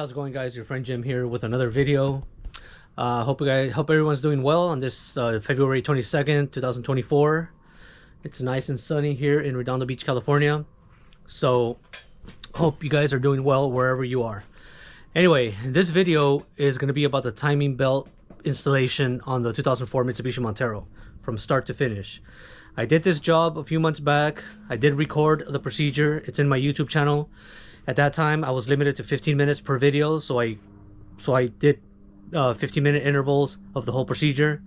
how's it going, guys? Your friend Jim here with another video. Hope everyone's doing well on this February 22nd, 2024. It's nice and sunny here in Redondo Beach, California. So hope you guys are doing well wherever you are. Anyway, this video is going to be about the timing belt installation on the 2004 Mitsubishi Montero from start to finish. I did this job a few months back. I did record the procedure. It's in my YouTube channel. At that time, I was limited to 15 minutes per video, so I did 15-minute intervals of the whole procedure.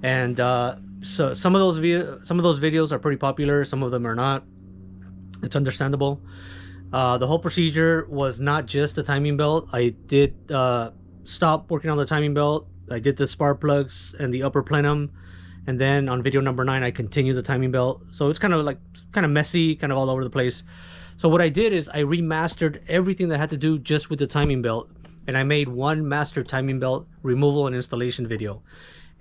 And so some of those videos are pretty popular, some of them are not. It's understandable. The whole procedure was not just the timing belt. I did stop working on the timing belt. I did the spark plugs and the upper plenum, and then on video number 9 I continued the timing belt. So it's kind of messy, kind of all over the place. So what I did is I remastered everything that had to do just with the timing belt, and I made one master timing belt removal and installation video,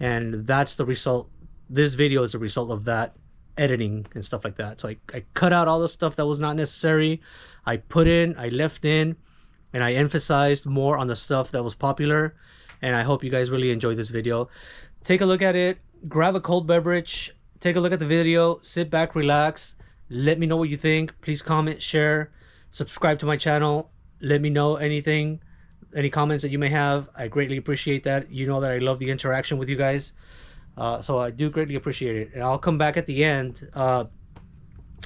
and that's the result. This video is the result of that editing and stuff like that. So I cut out all the stuff that was not necessary. I put in, I left in, and I emphasized more on the stuff that was popular. And I hope you guys really enjoyed this video. Take a look at it, grab a cold beverage, take a look at the video, sit back, relax. Let me know what you think. Please comment, share, subscribe to my channel. Let me know anything, any comments that you may have. I greatly appreciate that. You know that I love the interaction with you guys. So I do greatly appreciate it. And I'll come back at the end of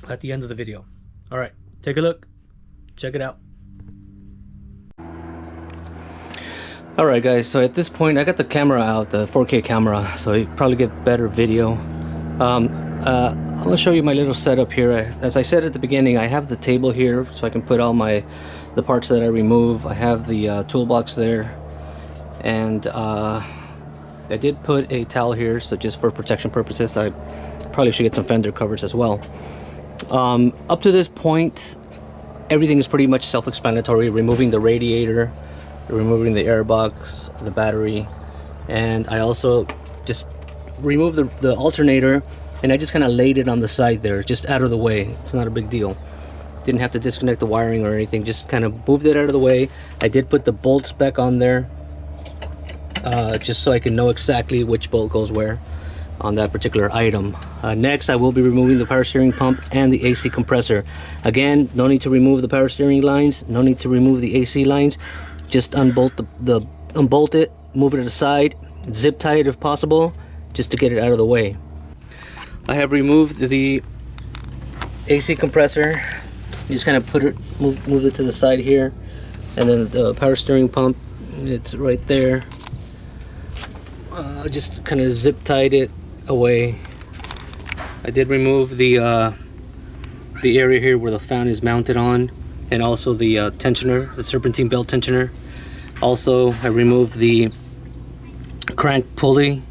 the video. All right, take a look. Check it out. All right, guys. So at this point, I got the camera out, the 4K camera, so you probably get better video. I'm going to show you my little setup here. As I said at the beginning, I have the table here so I can put all the parts that I remove. I have the toolbox there, and I did put a towel here, so just for protection purposes. I probably should get some fender covers as well. Up to this point, everything is pretty much self-explanatory. Removing the radiator, removing the air box, the battery, and I also just removed the alternator, and I just kind of laid it on the side there, just out of the way. It's not a big deal. Didn't have to disconnect the wiring or anything, just kind of moved it out of the way. I did put the bolts back on there, just so I can know exactly which bolt goes where on that particular item. Next, I will be removing the power steering pump and the AC compressor. Again, no need to remove the power steering lines, no need to remove the AC lines. Just unbolt unbolt it, move it to the side, zip tie it if possible, just to get it out of the way. I have removed the AC compressor. Just kind of move it to the side here, and then the power steering pump, it's right there. Just kind of zip tied it away. I did remove the area here where the fan is mounted on, and also the tensioner, the serpentine belt tensioner. Also, I removed the crank pulley.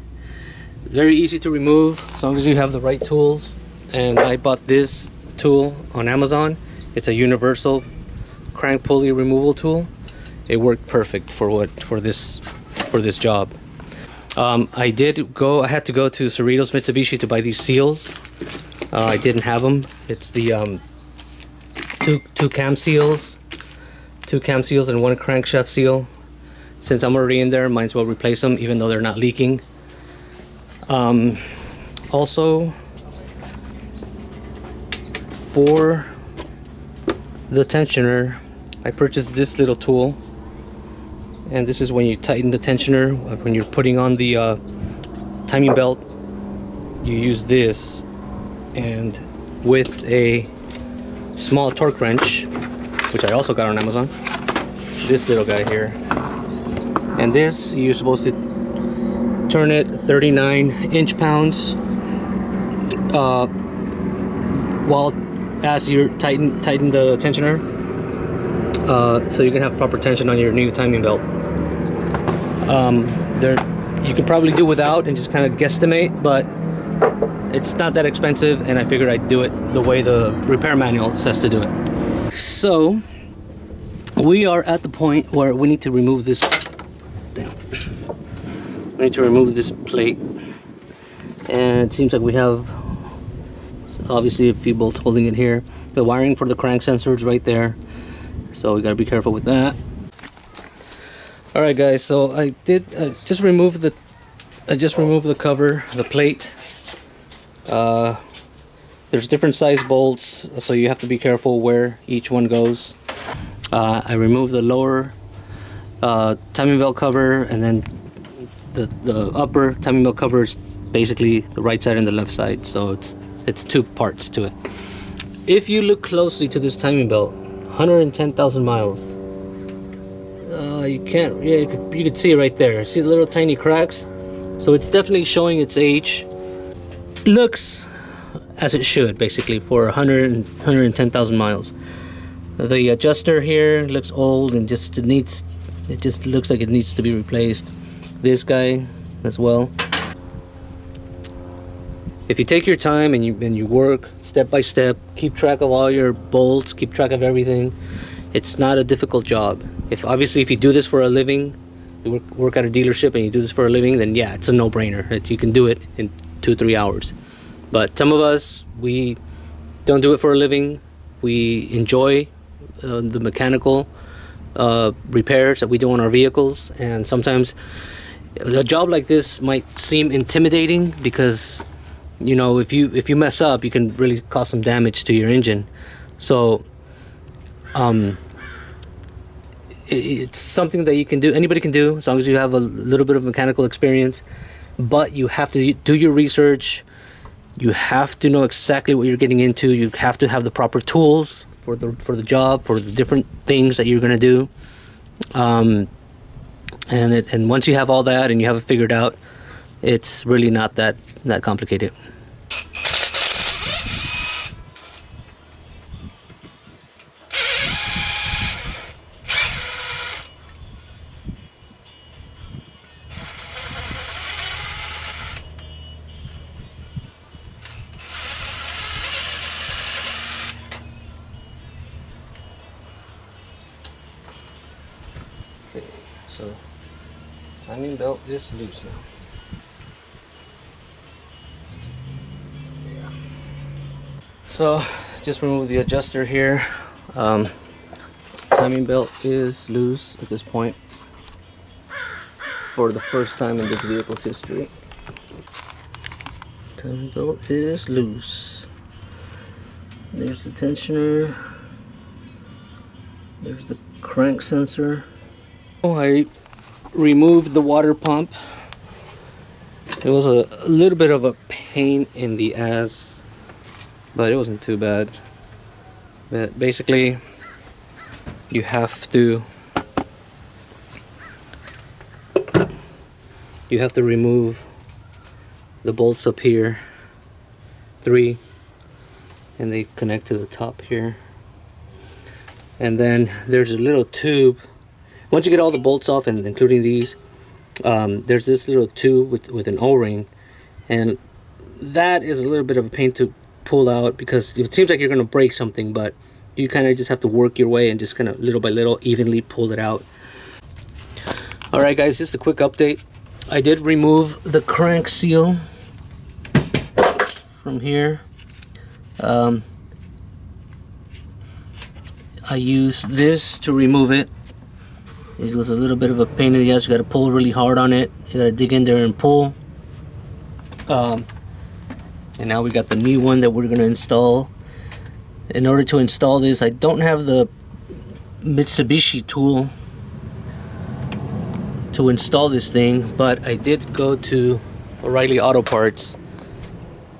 Very easy to remove as long as you have the right tools. And I bought this tool on Amazon. It's a universal crank pulley removal tool. It worked perfect for this job. I had to go to Cerritos Mitsubishi to buy these seals. I didn't have them. It's the two cam seals and one crankshaft seal. Since I'm already in there, might as well replace them, even though they're not leaking. Also, for the tensioner, I purchased this little tool, and this is when you tighten the tensioner. When you're putting on the timing belt, you use this, and with a small torque wrench, which I also got on Amazon, this little guy here, and this, you're supposed to turn it 39 inch-pounds as you tighten the tensioner, so you can have proper tension on your new timing belt. You could probably do without and just kind of guesstimate, but it's not that expensive, and I figured I'd do it the way the repair manual says to do it. So we are at the point where we need to remove this. We need to remove this plate, and it seems like we have obviously a few bolts holding it here. The wiring for the crank sensor is right there, so we got to be careful with that. All right, guys. So I just removed the cover, the plate. There's different size bolts, so you have to be careful where each one goes. I removed the lower timing belt cover, and then the upper timing belt cover is basically the right side and the left side, so it's two parts to it. If you look closely to this timing belt, 110,000 miles. You can't, yeah, you could see it right there. See the little tiny cracks? So it's definitely showing its age. Looks as it should, basically, for 110,000 miles. The adjuster here looks old and it just looks like it needs to be replaced. This guy as well. If you take your time and you work step by step, keep track of all your bolts, keep track of everything, it's not a difficult job. Obviously if you do this for a living, you work at a dealership and you do this for a living, then yeah, it's a no-brainer. You can do it in 2-3 hours. But some of us, we don't do it for a living. We enjoy the mechanical repairs that we do on our vehicles, and sometimes a job like this might seem intimidating because, you know, if you mess up, you can really cause some damage to your engine. So it's something that you can do, anybody can do, as long as you have a little bit of mechanical experience. But you have to do your research. You have to know exactly what you're getting into. You have to have the proper tools for the job, for the different things that you're going to do. And once you have all that and you have it figured out, it's really not that complicated. Okay, so timing belt is loose now. Yeah. So just remove the adjuster here. Timing belt is loose at this point for the first time in this vehicle's history. Timing belt is loose. There's the tensioner. There's the crank sensor. I removed the water pump. It was a little bit of a pain in the ass, but it wasn't too bad. But basically, you have to remove the bolts up here, 3, and they connect to the top here. And then there's a little tube. Once you get all the bolts off, and including these, there's this little tube with an O-ring, and that is a little bit of a pain to pull out because it seems like you're going to break something, but you kind of just have to work your way and just kind of little by little evenly pull it out. Alright guys, just a quick update. I did remove the crank seal from here. I used this to remove it. It was a little bit of a pain in the ass. You got to pull really hard on it. You got to dig in there and pull. And now we got the new one that we're going to install. In order to install this, I don't have the Mitsubishi tool to install this thing, but I did go to O'Reilly Auto Parts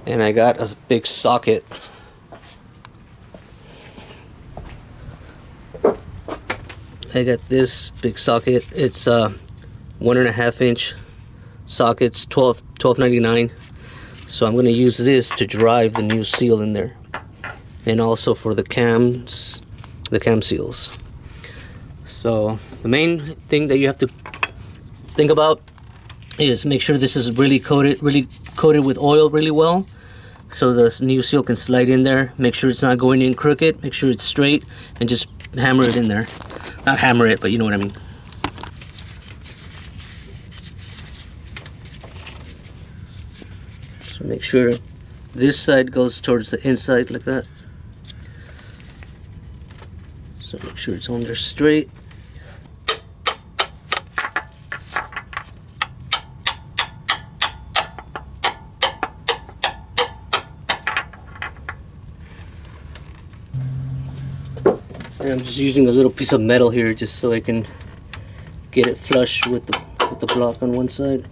and I got a big socket. I got this big socket. It's 1.5 inch sockets, $12.99. So I'm going to use this to drive the new seal in there, and also for the cam seals. So the main thing that you have to think about is make sure this is really coated with oil really well, so the new seal can slide in there. Make sure it's not going in crooked. Make sure it's straight, and just hammer it in there. Not hammer it, but you know what I mean. So make sure this side goes towards the inside like that. So make sure it's on there straight. And I'm just using a little piece of metal here just so I can get it flush with the block on one side.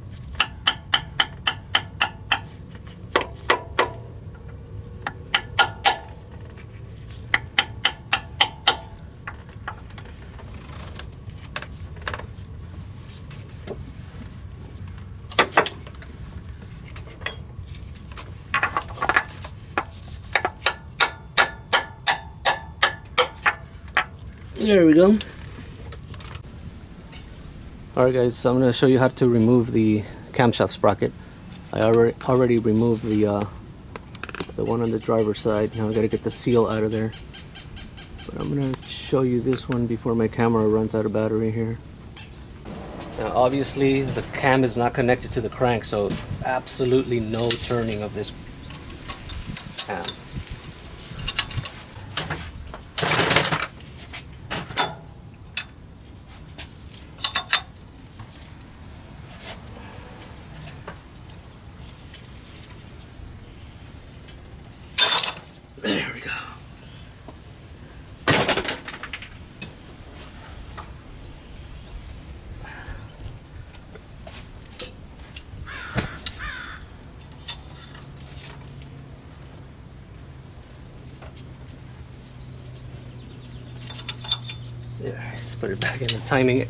There we go. Alright guys, so I'm going to show you how to remove the camshaft sprocket. I already removed the one on the driver's side. Now I got to get the seal out of there. But I'm going to show you this one before my camera runs out of battery here. Now obviously the cam is not connected to the crank, so absolutely no turning of this cam. There we go. There, just put it back in the timing,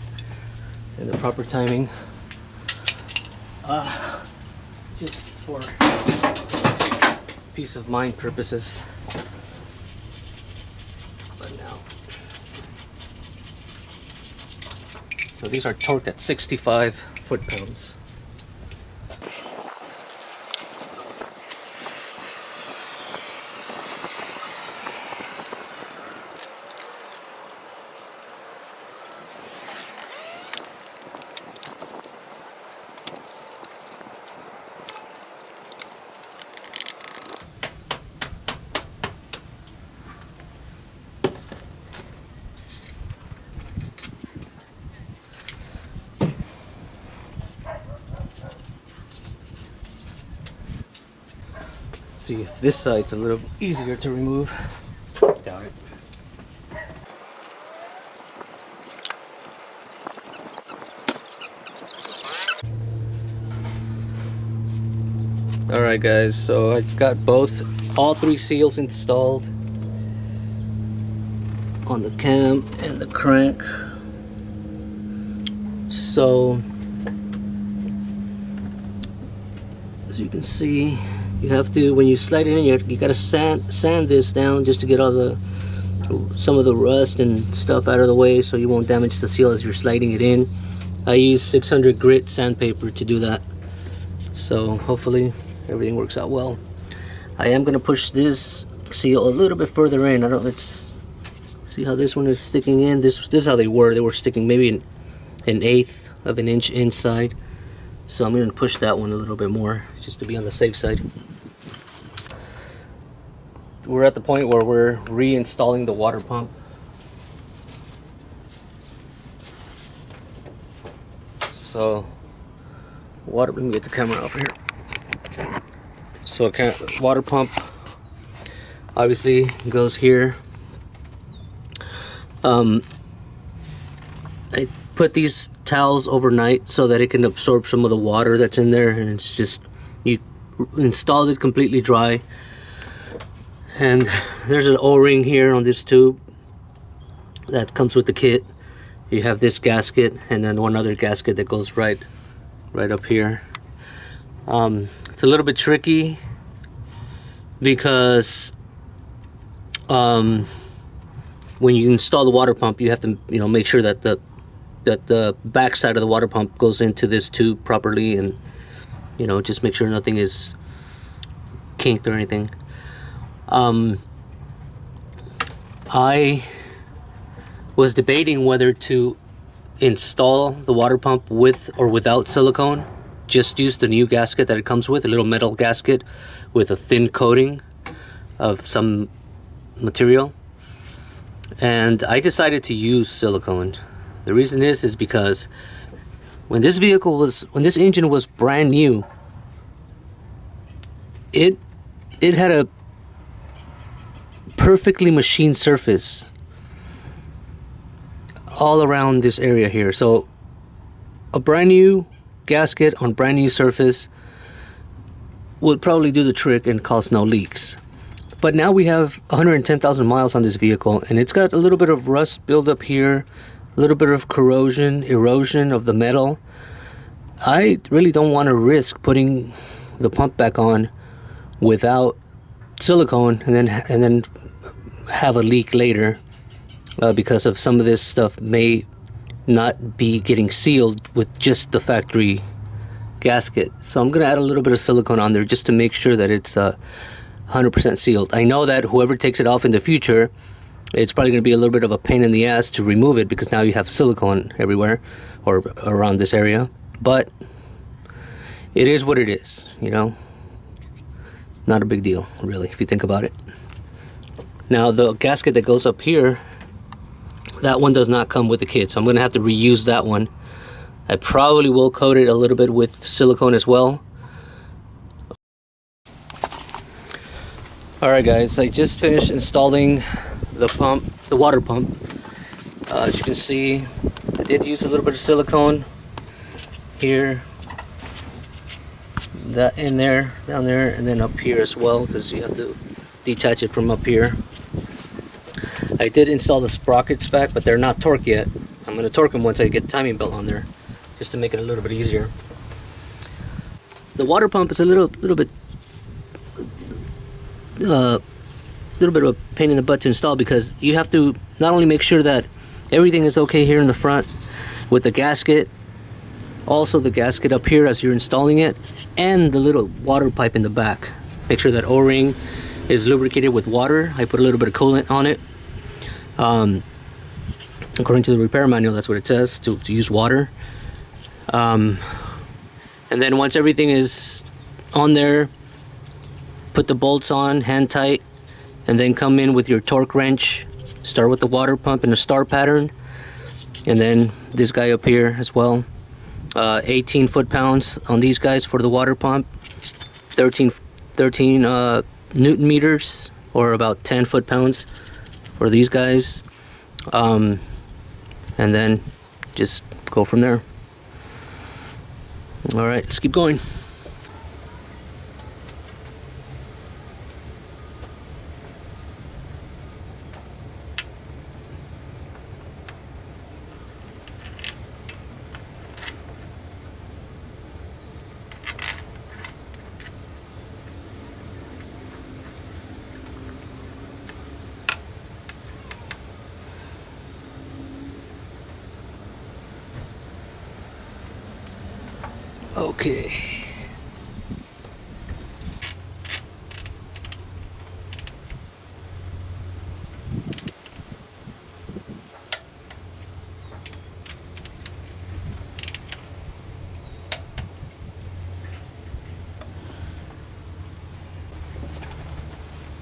in the proper timing. Just for peace of mind purposes. So these are torqued at 65 foot-pounds. See if this side's a little easier to remove. Doubt it. Alright guys, so I got all three seals installed on the cam and the crank. So as you can see, you have to, when you slide it in, you gotta sand this down just to get all some of the rust and stuff out of the way, so you won't damage the seal as you're sliding it in. I use 600 grit sandpaper to do that, so hopefully everything works out well. I am gonna push this seal a little bit further in. Let's see how this one is sticking in. This is how they were sticking maybe an 1/8 of an inch inside. So I'm going to push that one a little bit more just to be on the safe side. We're at the point where we're reinstalling the water pump. So let me get the camera off here. So water pump obviously goes here. I put these towels overnight so that it can absorb some of the water that's in there, and it's just, you installed it completely dry. And there's an O-ring here on this tube that comes with the kit. You have this gasket and then one other gasket that goes right up here. It's a little bit tricky because when you install the water pump, you have to make sure that the back side of the water pump goes into this tube properly, and just make sure nothing is kinked or anything. I was debating whether to install the water pump with or without silicone. Just use the new gasket that it comes with, a little metal gasket with a thin coating of some material, and I decided to use silicone. The reason is because when this engine was brand new, it had a perfectly machined surface. all around this area here. So a brand new gasket on brand new surface would probably do the trick and cause no leaks. But now we have 110,000 miles on this vehicle, and it's got a little bit of rust buildup here, a little bit of corrosion, erosion of the metal. I really don't want to risk putting the pump back on without silicone and then have a leak later, because of some of this stuff may not be getting sealed with just the factory gasket. So I'm gonna add a little bit of silicone on there just to make sure that it's 100% sealed. I know that whoever takes it off in the future, it's probably gonna be a little bit of a pain in the ass to remove it, because now you have silicone everywhere or around this area. But it is what it is, you know. Not a big deal, really, if you think about it. Now the gasket that goes up here, that one does not come with the kit, so I'm gonna have to reuse that one. I probably will coat it a little bit with silicone as well. Alright guys, I just finished installing the pump, the water pump. As you can see, I did use a little bit of silicone here, that in there, down there, and then up here as well, because you have to detach it from up here. I did install the sprockets back, but they're not torqued yet. I'm going to torque them once I get the timing belt on there, just to make it a little bit easier. The water pump is a little bit of a pain in the butt to install, because you have to not only make sure that everything is okay here in the front with the gasket, also the gasket up here as you're installing it, and the little water pipe in the back. Make sure that O-ring is lubricated with water. I put a little bit of coolant on it. According to the repair manual, that's what it says, to use water. And then once everything is on there, put the bolts on, hand tight, and then come in with your torque wrench. Start with the water pump in a star pattern, and then this guy up here as well. 18 foot-pounds on these guys for the water pump, 13 Newton meters, or about 10 foot-pounds for these guys, and then just go from there. All right, let's keep going. Okay.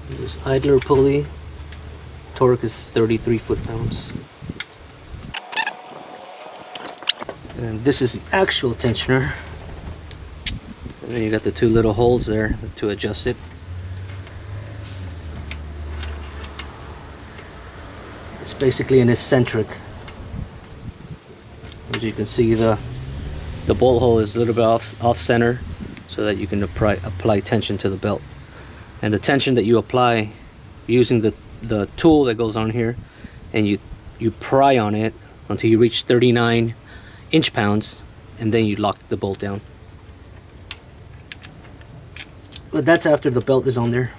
This idler pulley, torque is 33 foot-pounds. And this is the actual tensioner. And then you got the two little holes there to adjust it. It's basically an eccentric. As you can see, the bolt hole is a little bit off center, so that you can apply tension to the belt. And the tension that you apply using the tool that goes on here, and you pry on it until you reach 39 inch-pounds, and then you lock the bolt down. But that's after the belt is on there.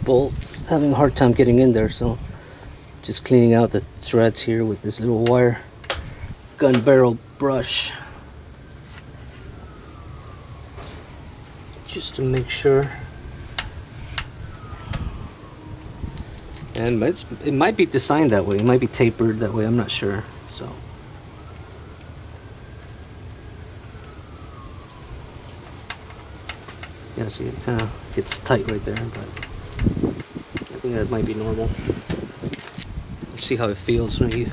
Bolt's having a hard time getting in there, so just cleaning out the threads here with this little wire gun barrel brush, just to make sure. And it might be designed that way, it might be tapered that way, I'm not sure. So Yeah, see, it kind of gets tight right there, but I think that might be normal. Let's see how it feels when you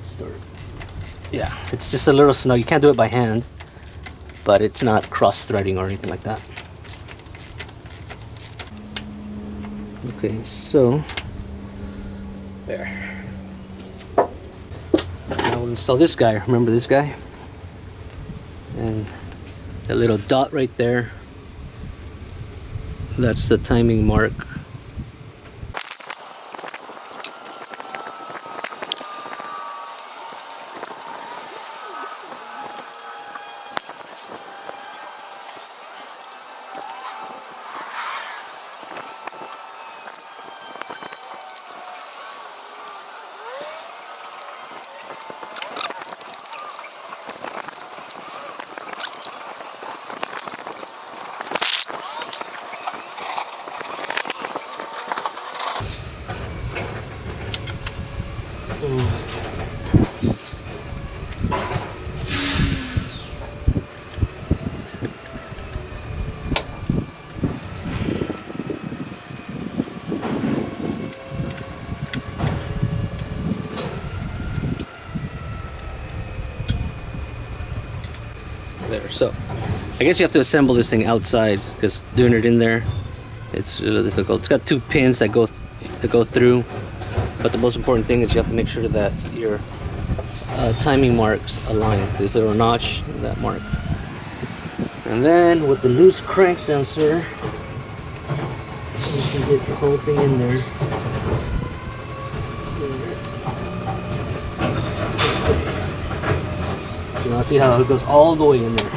start. Yeah, it's just a little snug. You can't do it by hand, but it's not cross-threading or anything like that. Okay, so there. Now we'll install this guy. Remember this guy? And the little dot right there, that's the timing mark. There, so I guess you have to assemble this thing outside, because doing it in there, it's really difficult. It's got two pins that go through, but the most important thing is you have to make sure that your timing marks align. This little notch, that mark. And then with the loose crank sensor, you can get the whole thing in there. You know, see how it goes all the way in there,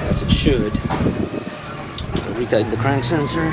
as it should. I'll retighten the crank sensor.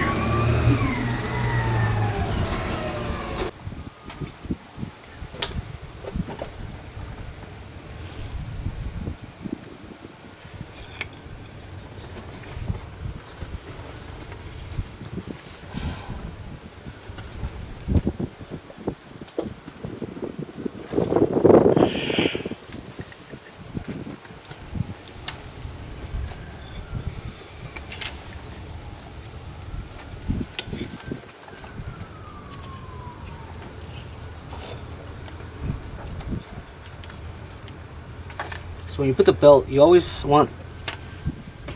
So when you put the belt, you always want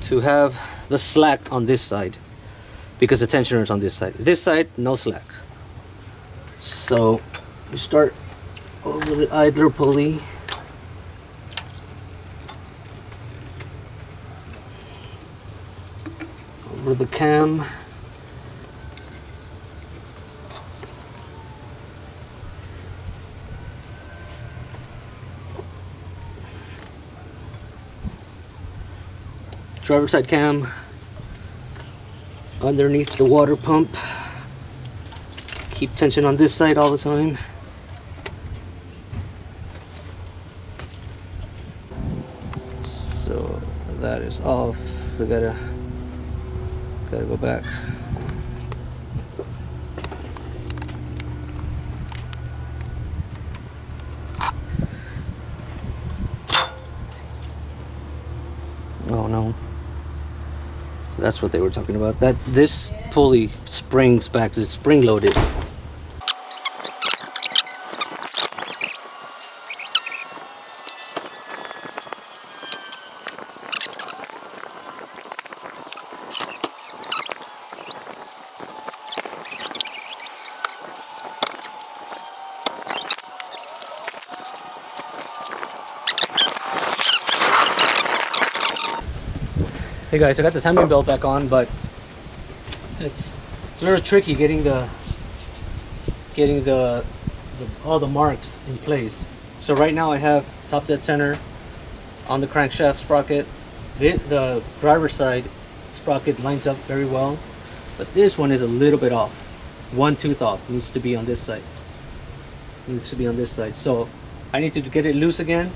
to have the slack on this side, because the tensioner is on this side. This side, no slack. So you start over the idler pulley. Over the cam. Driver side cam, underneath the water pump. Keep tension on this side all the time. So that is off. We gotta go back. Oh no. That's what they were talking about. That this pulley springs back because it's spring loaded. Hey guys, I got the timing belt back on, but it's a little tricky getting all the marks in place. So right now I have top dead center on the crankshaft sprocket. The driver's side sprocket lines up very well, but this one is a little bit off. One tooth off. Needs to be on this side. Needs to be on this side. So I need to get it loose again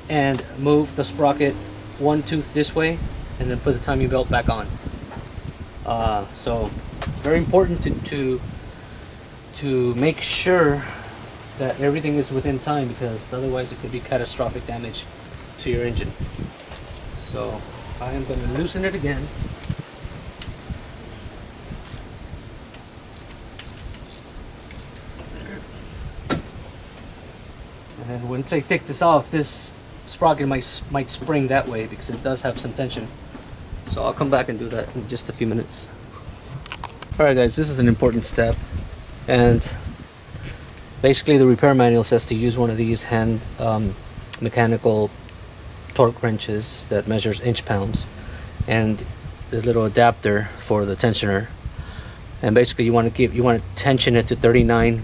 and move the sprocket one tooth this way, and then put the timing belt back on. So it's very important to make sure that everything is within time, because otherwise it could be catastrophic damage to your engine. So I am going to loosen it again. And once I take this off, this sprocket might spring that way because it does have some tension. So I'll come back and do that in just a few minutes. Alright guys, this is an important step. And basically the repair manual says to use one of these hand mechanical torque wrenches that measures inch-pounds, and the little adapter for the tensioner. And basically you want to tension it to 39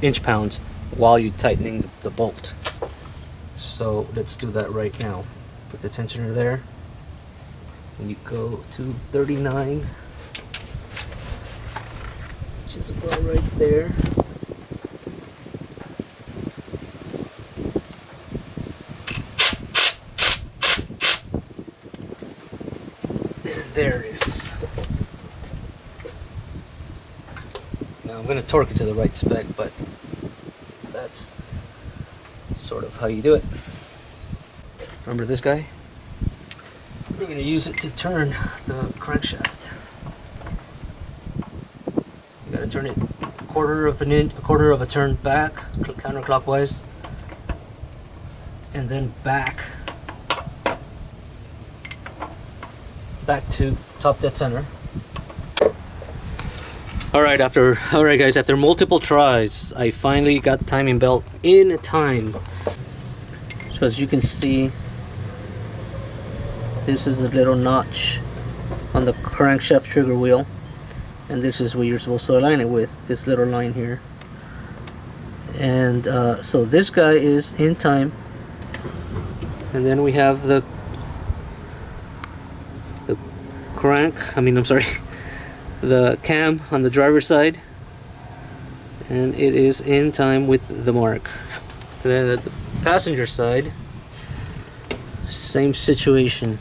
inch-pounds while you're tightening the bolt. So let's do that right now. Put the tensioner there, and you go to 39, which is about right there. And there it is. Now I'm going to torque it to the right spec, but that's sort of how you do it. Remember this guy? We're going to use it to turn the crankshaft. You got to turn it a quarter of a turn back, counterclockwise, and then back to top dead center. Alright guys, after multiple tries, I finally got the timing belt in time. So as you can see, this is the little notch on the crankshaft trigger wheel, and this is where you're supposed to align it with, this little line here. And so this guy is in time, and then we have the the cam on the driver's side, and it is in time with the mark. And then at the passenger side, same situation.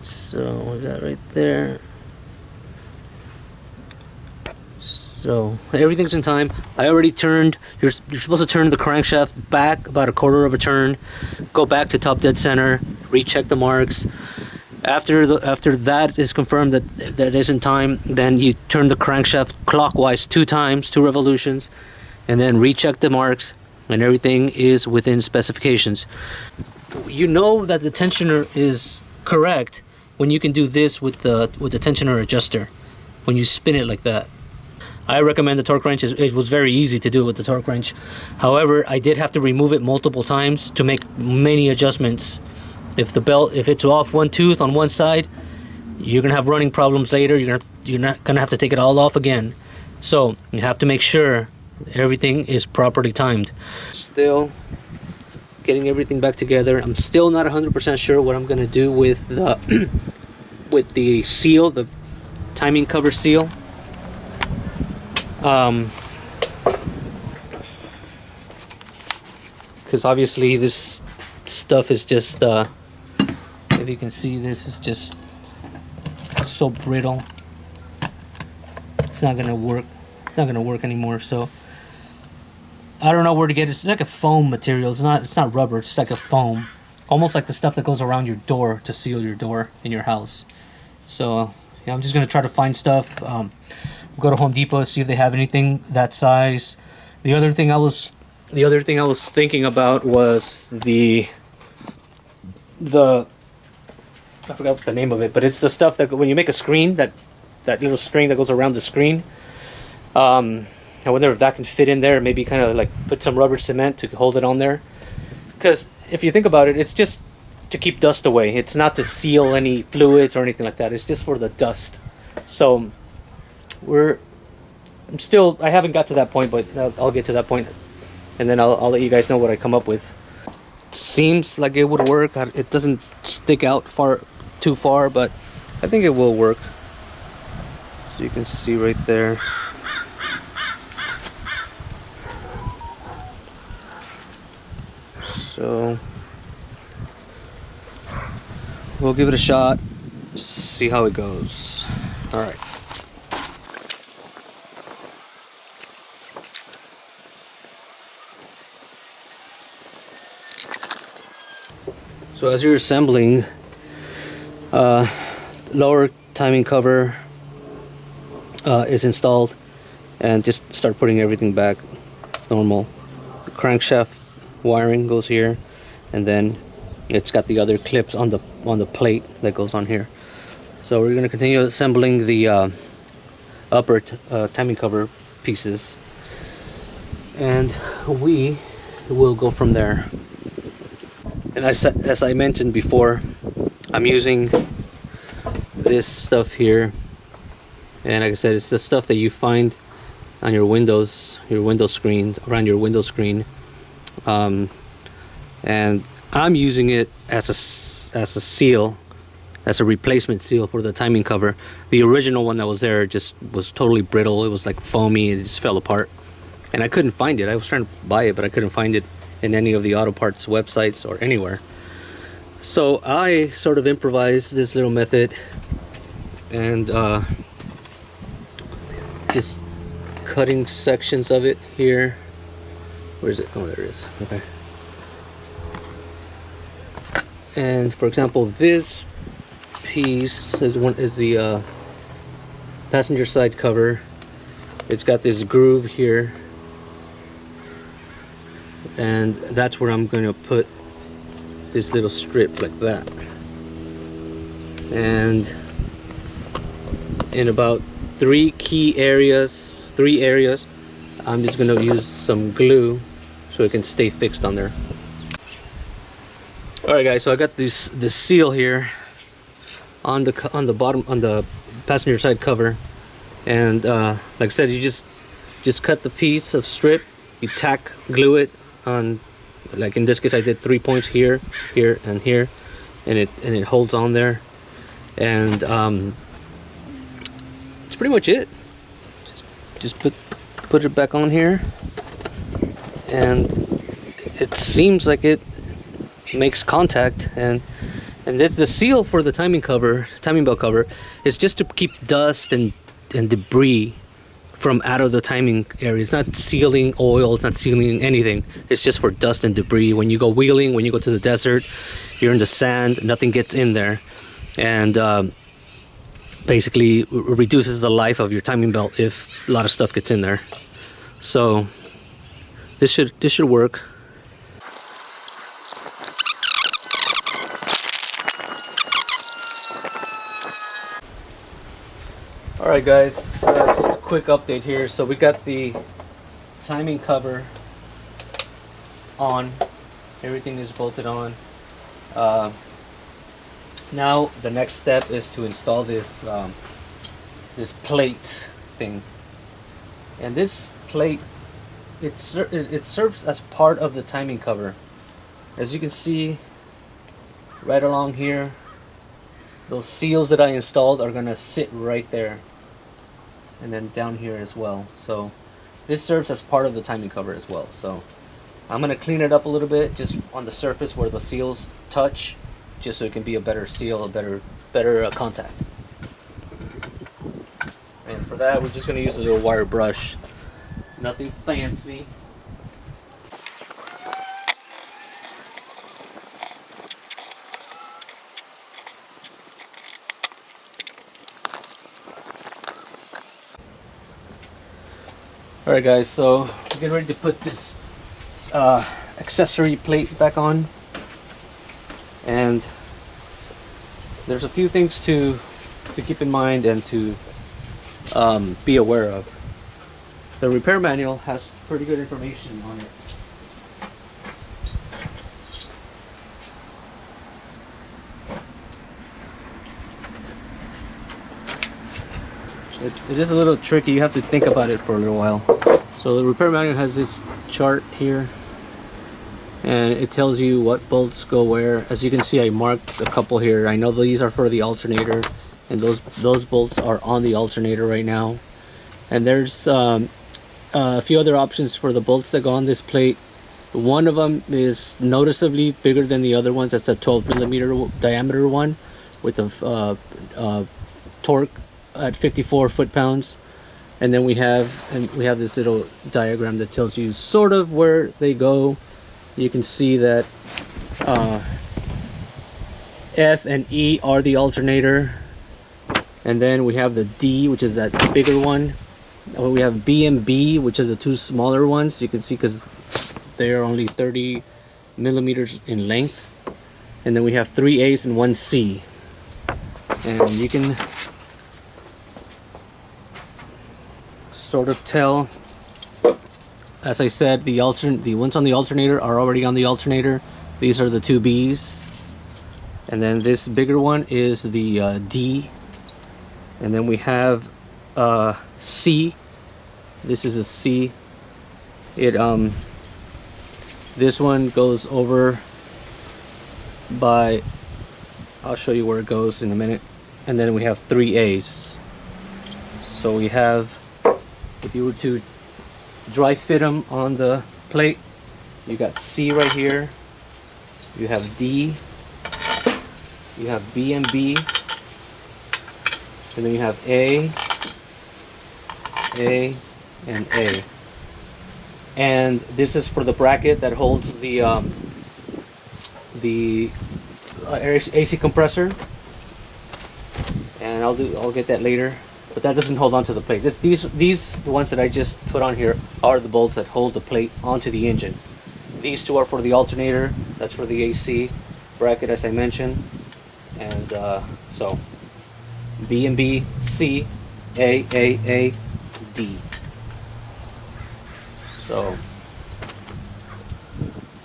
So we got right there. So everything's in time. I already turned. You're supposed to turn the crankshaft back about a quarter of a turn, go back to top dead center, recheck the marks. After that is confirmed that is in time, then you turn the crankshaft clockwise 2 times, 2 revolutions, and then recheck the marks, and everything is within specifications. You know that the tensioner is correct when you can do this with the tensioner adjuster, when you spin it like that. I recommend the torque wrench. It was very easy to do it with the torque wrench. However, I did have to remove it multiple times to make many adjustments. If it's off one tooth on one side, you're gonna have running problems later. You're not gonna have to take it all off again. So you have to make sure everything is properly timed. Still getting everything back together. I'm still not 100% sure what I'm gonna do with the with the seal, the timing cover seal. Because obviously this stuff is just if you can see, this is just so brittle. It's not gonna work. It's not gonna work anymore. So I don't know where to get it. It's like a foam material. It's not rubber. It's like a foam, almost like the stuff that goes around your door to seal your door in your house. So yeah, I'm just gonna try to find stuff. Go to Home Depot, see if they have anything that size. The other thing I was thinking about was the I forgot the name of it, but it's the stuff that when you make a screen, that little string that goes around the screen. I wonder if that can fit in there. Maybe kind of like put some rubber cement to hold it on there. Because if you think about it, it's just to keep dust away. It's not to seal any fluids or anything like that. It's just for the dust. So I haven't got to that point, but I'll get to that point, and then I'll let you guys know what I come up with. Seems like it would work. It doesn't stick out too far, but I think it will work. So you can see right there. So we'll give it a shot, see how it goes. All right. So as you're assembling, lower timing cover is installed, and just start putting everything back. It's normal. The crankshaft wiring goes here, and then it's got the other clips on the plate that goes on here. So we're going to continue assembling the upper timing cover pieces, and we will go from there. And as I mentioned before, I'm using this stuff here, and like I said, it's the stuff that you find on your window screen, around your window screen, and I'm using it as a seal, as a replacement seal for the timing cover. The original one that was there just was totally brittle. It was like foamy. It just fell apart, and I couldn't find it. I was trying to buy it, but I couldn't find it in any of the auto parts websites or anywhere. So I sort of improvised this little method, and just cutting sections of it here. Where is it? Oh, there it is. Okay. And for example, this piece is the passenger side cover. It's got this groove here, and that's where I'm going to put this little strip like that. And in about three areas, I'm just going to use some glue so it can stay fixed on there. Alright guys, so I got this seal here on the bottom, on the passenger side cover, and like I said, you just cut the piece of strip, you tack glue it on, like in this case I did 3 points here, here, and here, and it holds on there, and it's pretty much it. Just put it back on here, and it seems like it makes contact. And the seal for the timing belt cover is just to keep dust and debris from out of the timing area. It's not sealing oil, it's not sealing anything. It's just for dust and debris. When you go wheeling, when you go to the desert, you're in the sand, nothing gets in there, and basically reduces the life of your timing belt if a lot of stuff gets in there. So this should work. Alright guys, just a quick update here. So we got the timing cover on, everything is bolted on. Now the next step is to install this this plate thing, and this plate, it serves as part of the timing cover. As you can see right along here, those seals that I installed are gonna sit right there, and then down here as well. So this serves as part of the timing cover as well. So I'm gonna clean it up a little bit just on the surface where the seals touch, just so it can be a better seal, a better contact. And for that, we're just gonna use a little wire brush, nothing fancy. Alright guys, so we're getting ready to put this accessory plate back on, and there's a few things to keep in mind and to be aware of. The repair manual has pretty good information on it. It is a little tricky. You have to think about it for a little while. So the repair manual has this chart here, and it tells you what bolts go where. As you can see, I marked a couple here. I know these are for the alternator, and those bolts are on the alternator right now. And there's a few other options for the bolts that go on this plate. One of them is noticeably bigger than the other ones. That's a 12mm diameter one with a torque at 54 foot-pounds. And then we have this little diagram that tells you sort of where they go. You can see that F and E are the alternator, and then we have the D, which is that bigger one. We have B and B, which are the two smaller ones. You can see because they're only 30 millimeters in length. And then we have 3 A's and 1 C. And you can sort of tell, as I said, the ones on the alternator are already on the alternator. These are the 2 B's. And then this bigger one is the D. And then we have C. This is a C. This one goes over by, I'll show you where it goes in a minute. And then we have 3 A's. So we have, if you were to dry fit them on the plate, you got C right here, you have D, you have B and B, and then you have A, and A. And this is for the bracket that holds the AC compressor, and I'll get that later, but that doesn't hold onto the plate. These the ones that I just put on here are the bolts that hold the plate onto the engine. These two are for the alternator. That's for the AC bracket, as I mentioned. And so B and B, C, A, D. So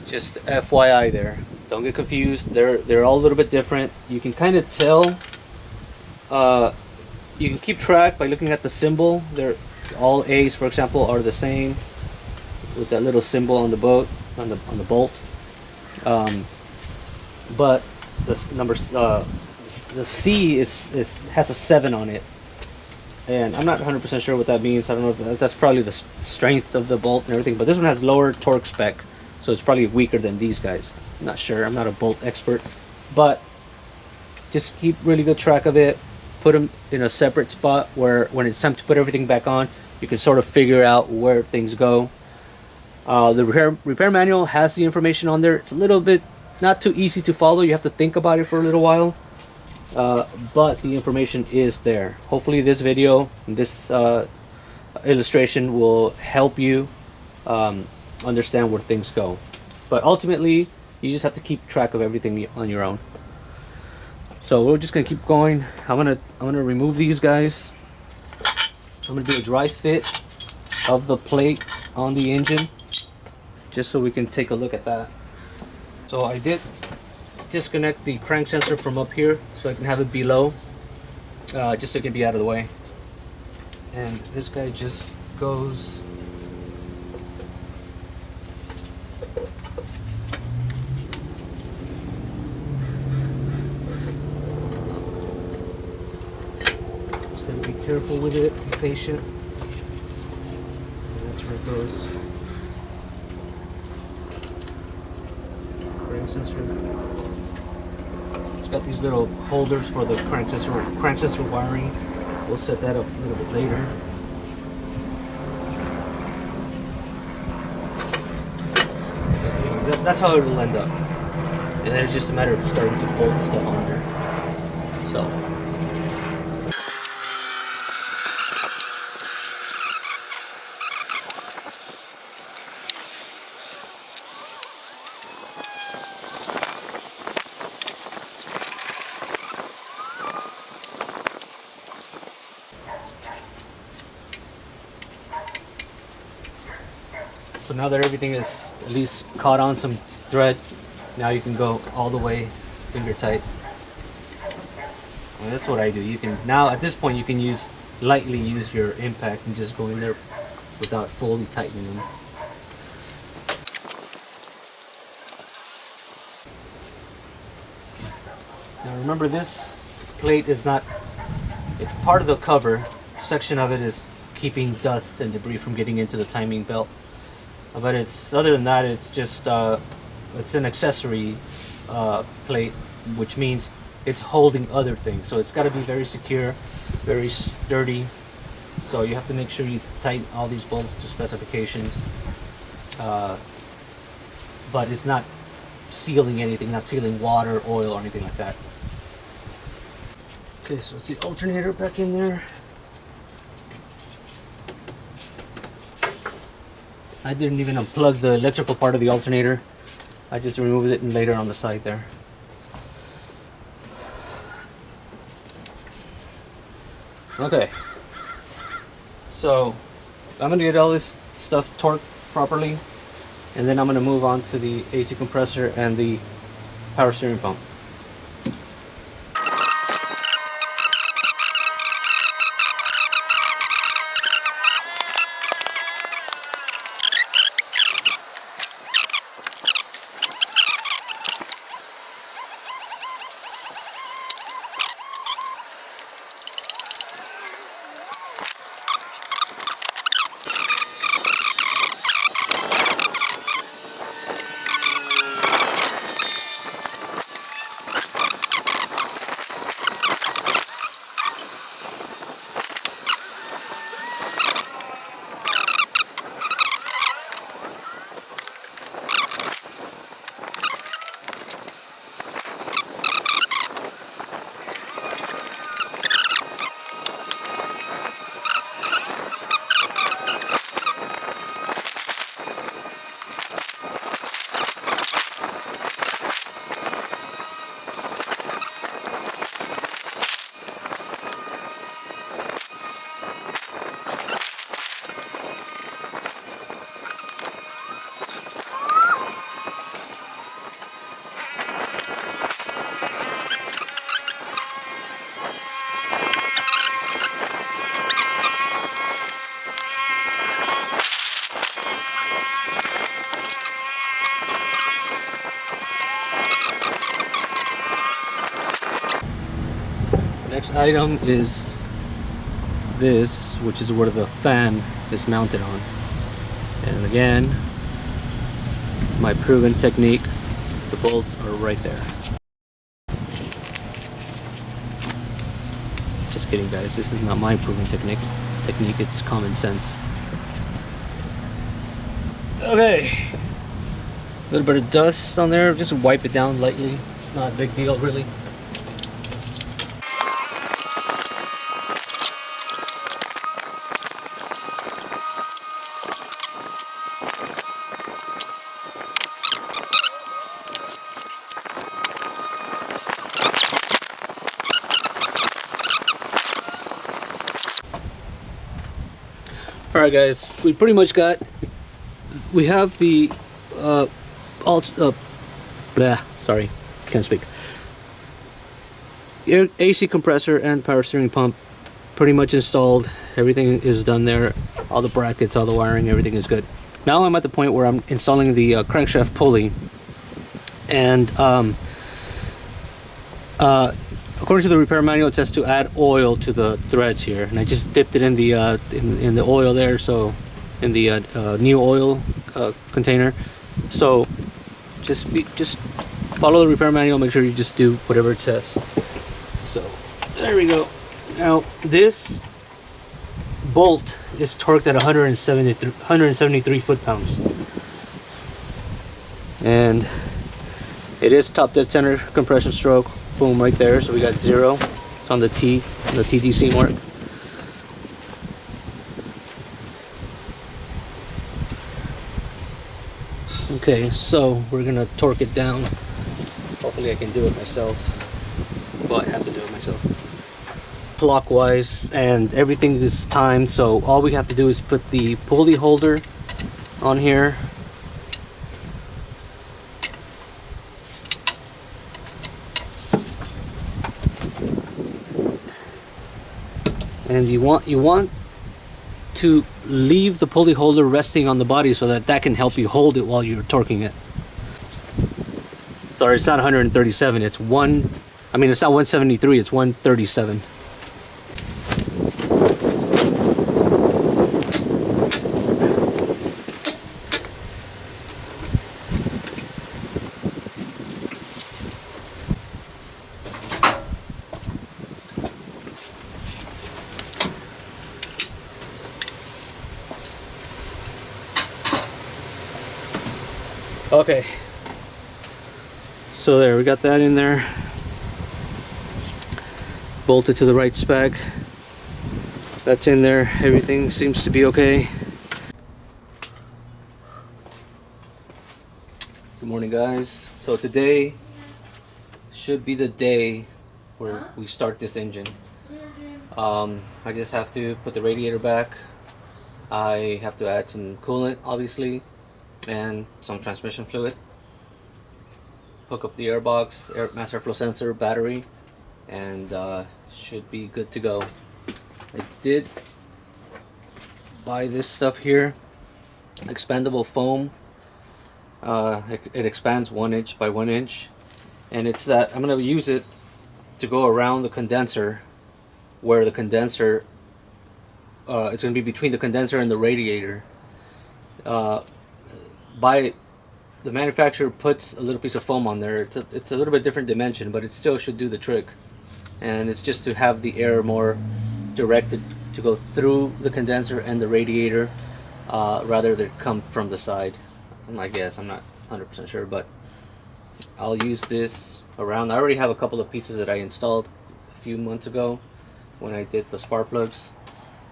just FYI there. Don't get confused. They're all a little bit different. You can kind of tell. You can keep track by looking at the symbol. They're all A's, for example, are the same with that little symbol on the bolt, on the bolt. But the numbers, the C has a 7 on it, and I'm not 100% sure what that means. I don't know if that's probably the strength of the bolt and everything. But this one has lower torque spec, so it's probably weaker than these guys. I'm not sure. I'm not a bolt expert, but just keep really good track of it. Put them in a separate spot where when it's time to put everything back on, you can sort of figure out where things go. The repair manual has the information on there. It's a little bit not too easy to follow. You have to think about it for a little while, but the information is there. Hopefully this video, this illustration will help you understand where things go. But ultimately, you just have to keep track of everything on your own. So we're just gonna keep going. I'm gonna remove these guys. I'm gonna do a dry fit of the plate on the engine, just so we can take a look at that. So I did disconnect the crank sensor from up here so I can have it below, just so it can be out of the way. And this guy just goes careful with it, be patient. And that's where it goes. Crank sensor. It's got these little holders for the crank sensor wiring. We'll set that up a little bit later. That's how it will end up. And then it's just a matter of starting to bolt stuff on there. So. So now that everything is at least caught on some thread, now you can go all the way finger tight. And that's what I do. You can now at this point you can lightly use your impact and just go in there without fully tightening them. Now remember, this plate is not, it's part of the cover. Section of it is keeping dust and debris from getting into the timing belt. But it's, other than that, it's just it's an accessory plate, which means it's holding other things. So it's got to be very secure, very sturdy. So you have to make sure you tighten all these bolts to specifications. But it's not sealing anything, not sealing water, oil, or anything like that. Okay, so it's the alternator back in there. I didn't even unplug the electrical part of the alternator. I just removed it and laid it on the side there. Okay, so I'm gonna get all this stuff torqued properly, and then I'm gonna move on to the AC compressor and the power steering pump. Next item is this, which is where the fan is mounted on. And again, my proven technique, the bolts are right there. Just kidding, guys, this is not my proven technique, it's common sense. Okay, a little bit of dust on there, just wipe it down lightly, not a big deal really. Alright guys, we pretty much got, we have the sorry, can't speak. AC compressor and power steering pump pretty much installed. Everything is done there. All the brackets, all the wiring, everything is good. Now I'm at the point where I'm installing the crankshaft pulley, and according to the repair manual, it says to add oil to the threads here, and I just dipped it in the in the oil there, so in the new oil container. So just follow the repair manual. Make sure you just do whatever it says. So there we go. Now this bolt is torqued at 173 foot-pounds, and it is top dead center compression stroke. Boom, right there. So we got 0. It's on the T, the TDC mark. Okay, so we're gonna torque it down. Hopefully I can do it myself. Well, I have to do it myself. Clockwise, and everything is timed, so all we have to do is put the pulley holder on here. And you want to leave the pulley holder resting on the body so that can help you hold it while you're torquing it. Sorry, it's not 137. It's it's not 173. It's 137. Okay, so there, we got that in there. bolted to the right spec. That's in there. Everything seems to be okay. Good morning, guys. So today should be the day where we start this engine. I just have to put the radiator back. I have to add some coolant, obviously, and some transmission fluid. Hook up the airbox, master flow sensor, battery, and should be good to go. I did buy this stuff here, expandable foam. It expands 1 inch by 1 inch, and it's that I'm going to use it to go around the condenser, where the condenser it's going to be between the condenser and the radiator. The manufacturer puts a little piece of foam on there. It's a little bit different dimension, but it still should do the trick. And it's just to have the air more directed to go through the condenser and the radiator, rather than come from the side. I guess, I'm not 100% sure, but I'll use this around. I already have a couple of pieces that I installed a few months ago when I did the spark plugs,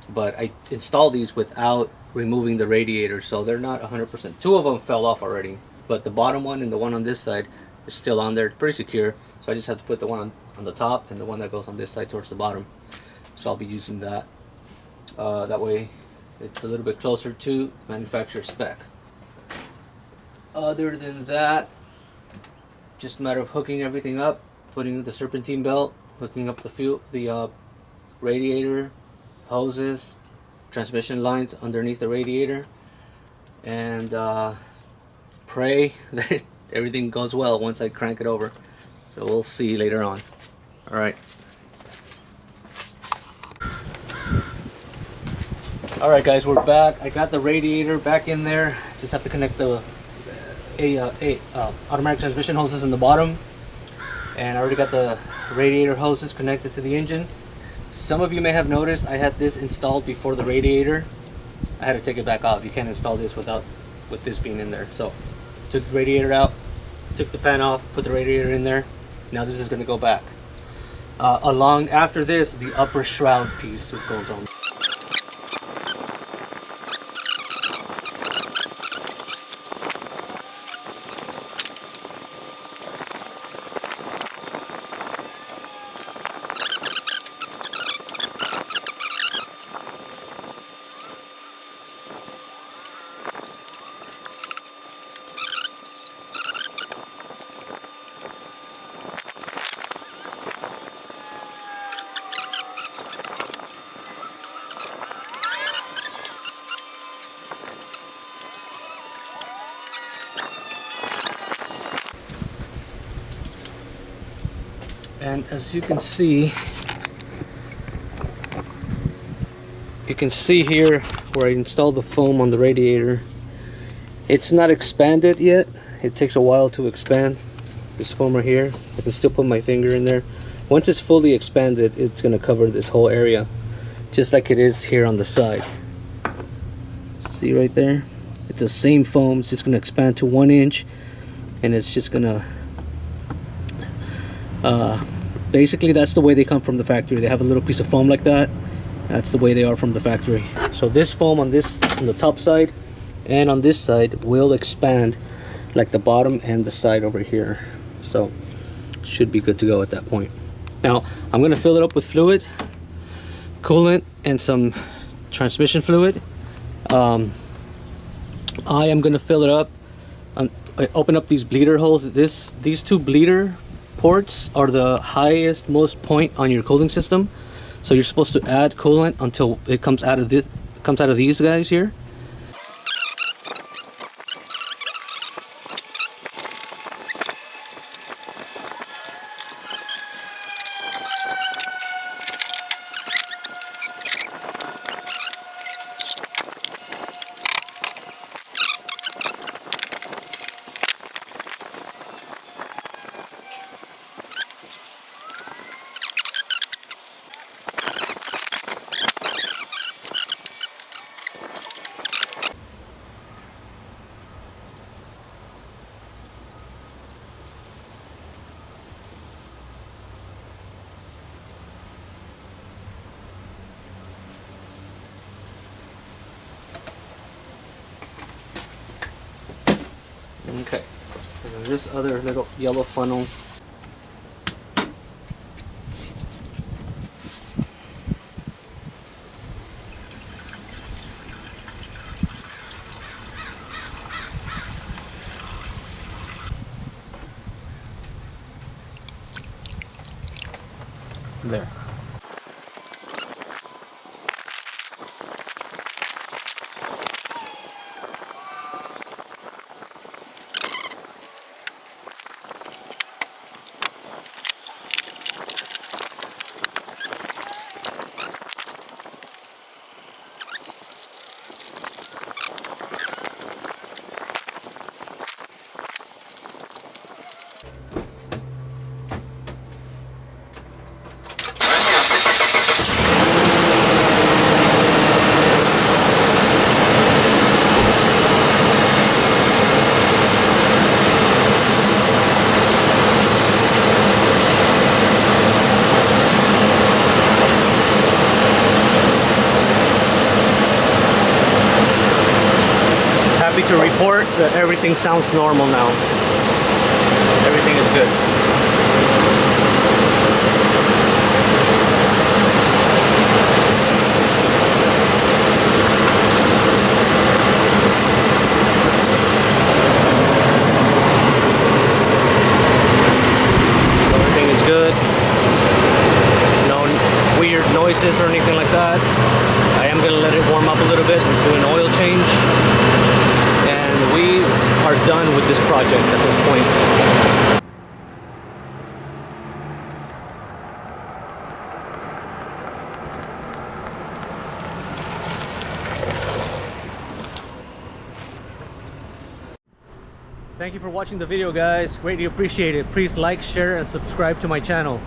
but I installed these without removing the radiator, so they're not 100%. Two of them fell off already, but the bottom one and the one on this side are still on there, pretty secure. So I just have to put the one on the top and the one that goes on this side towards the bottom. So I'll be using that. That way it's a little bit closer to manufacturer spec. Other than that, just a matter of hooking everything up, putting the serpentine belt, hooking up the radiator, hoses, transmission lines underneath the radiator, and pray that everything goes well once I crank it over. So we'll see later on. Alright. Alright guys, we're back. I got the radiator back in there. Just have to connect the automatic transmission hoses in the bottom, and I already got the radiator hoses connected to the engine. Some of you may have noticed I had this installed before the radiator. I had to take it back off. You can't install this with this being in there. So took the radiator out, took the fan off, put the radiator in there. Now this is going to go back. Along after this, the upper shroud piece goes on. And as you can see here where I installed the foam on the radiator, it's not expanded yet. It takes a while to expand. This foam right here, I can still put my finger in there. Once it's fully expanded, it's going to cover this whole area, just like it is here on the side. See right there? It's the same foam. It's just going to expand to 1 inch, and it's just going to basically, that's the way they come from the factory. They have a little piece of foam like that. That's the way they are from the factory. So this foam on the top side and on this side will expand like the bottom and the side over here. So should be good to go at that point. Now I'm going to fill it up with fluid, coolant, and some transmission fluid. I am going to fill it up. I open up these bleeder holes. These two bleeder ports are the highest most point on your cooling system, so you're supposed to add coolant until it comes out of these guys here. Okay, and then this other little yellow funnel. There. Happy to report that everything sounds normal now. Everything is good. Everything is good. No weird noises or anything like that. I am going to let it warm up a little bit and do an oil change. And we are done with this project at this point. Thank you for watching the video, guys. Greatly appreciate it. Please like, share, and subscribe to my channel.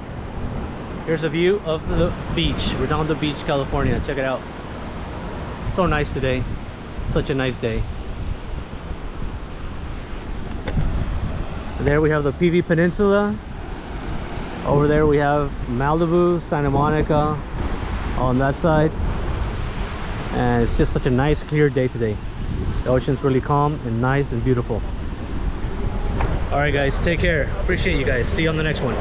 Here's a view of the beach, Redondo Beach, California. Check it out. So nice today. Such a nice day. There we have the PV Peninsula. Over there we have Malibu, Santa Monica on that side. And it's just such a nice clear day today. The ocean's really calm and nice and beautiful. Alright guys, take care. Appreciate you guys. See you on the next one.